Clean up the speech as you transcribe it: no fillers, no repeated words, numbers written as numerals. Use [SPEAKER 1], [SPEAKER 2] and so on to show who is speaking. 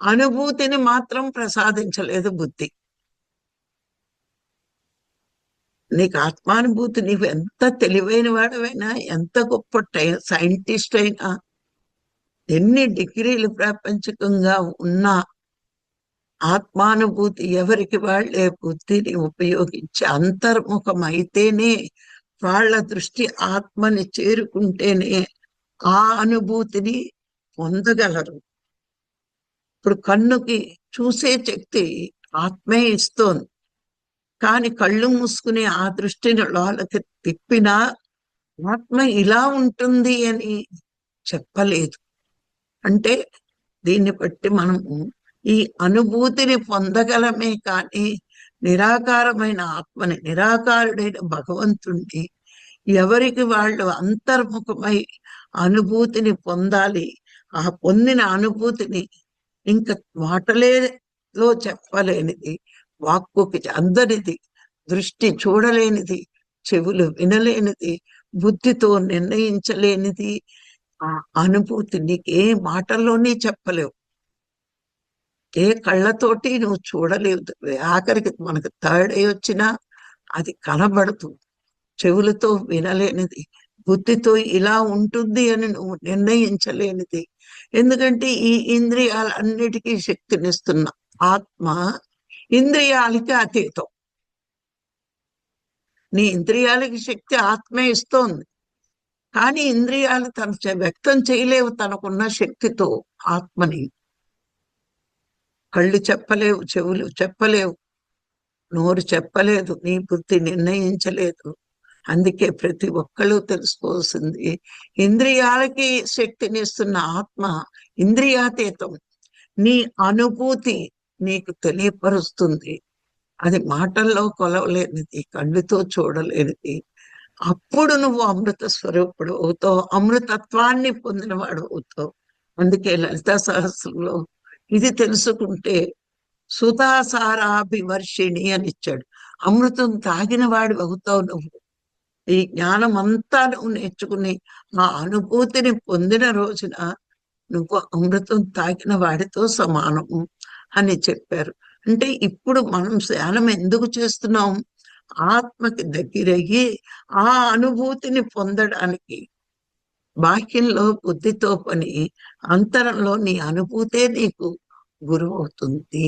[SPEAKER 1] అనుభూతిని మాత్రం ప్రసాదించలేదు బుద్ధి. నీకు ఆత్మానుభూతి, నీవు ఎంత తెలివైన వాడవైనా, ఎంత గొప్ప సైంటిస్ట్ అయినా, ఎన్ని డిగ్రీలు ప్రాపంచికంగా ఉన్నా ఆత్మానుభూతి ఎవరికి వాళ్లే బుద్ధిని ఉపయోగించి అంతర్ముఖం అయితేనే, వాళ్ళ దృష్టి ఆత్మని చేరుకుంటేనే ఆ అనుభూతిని పొందగలరు. ఇప్పుడు కన్నుకి చూసే శక్తి ఆత్మే ఇస్తోంది, కానీ కళ్ళు మూసుకుని ఆ దృష్టిని లోపలికి తిప్పినా ఆత్మ ఇలా ఉంటుంది అని చెప్పలేదు. అంటే దీన్ని బట్టి మనము ఈ అనుభూతిని పొందగలమే కానీ నిరాకారమైన ఆత్మని, నిరాకారుడైన భగవంతుణ్ణి ఎవరికి వాళ్ళు అంతర్ముఖమై అనుభూతిని పొందాలి. ఆ పొందిన అనుభూతిని ఇంకా మాటలేలో చెప్పలేనిది, వాక్కుకి అందరిది, దృష్టి చూడలేనిది, చెవులు వినలేనిది, బుద్ధితో నిర్ణయించలేనిది ఆ అనుభూతి నీకే మాటల్లోనే చెప్పలేవు, ఏ కళ్ళతోటి నువ్వు చూడలేవు. ఆఖరికి మనకు థర్డ్ ఐ వచ్చినా అది కనబడుతుంది. చెవులతో వినలేనిది, బుద్ధితో ఇలా ఉంటుంది అని నువ్వు నిర్ణయించలేనిది. ఎందుకంటే ఈ ఇంద్రియాలన్నిటికీ శక్తినిస్తున్న ఆత్మ ఇంద్రియాలకి అతీతం. నీ ఇంద్రియాలకి శక్తి ఆత్మే ఇస్తోంది, కానీ ఇంద్రియాలు తను వ్యక్తం చేయలేవు తనకున్న శక్తితో ఆత్మని. కళ్ళు చెప్పలేవు, చెవులు చెప్పలేవు, నోరు చెప్పలేదు, నీ బుద్ధి నిర్ణయించలేదు. అందుకే ప్రతి ఒక్కళ్ళు తెలుసుకోవాల్సింది, ఇంద్రియాలకి శక్తినిస్తున్న ఆత్మ ఇంద్రియాతీతం. నీ అనుభూతి నీకు తెలియపరుస్తుంది, అది మాటల్లో కొలవలేనిది, కళ్ళుతో చూడలేనిది. అప్పుడు నువ్వు అమృత స్వరూపుడు అవుతావు, అమృతత్వాన్ని పొందినవాడు అవుతావు. అందుకే లలితా సహస్రంలో ఇది తెలుసుకుంటే సుధాసారాభివర్షిణి అని ఇచ్చాడు. అమృతం తాగిన వాడు అవుతావు నువ్వు. ఈ జ్ఞానం అంతా నువ్వు నేర్చుకుని ఆ అనుభూతిని పొందిన రోజున నువ్వు అమృతం తాగిన వాడితో సమానము అని చెప్పారు. అంటే ఇప్పుడు మనం ధ్యానం ఎందుకు చేస్తున్నాం? ఆత్మకి దగ్గరయ్యి ఆ అనుభూతిని పొందడానికి. బాహ్యంలో బుద్ధితో పని, అంతరంలో నీ అనుభూతే నీకు గురువు అవుతుంది.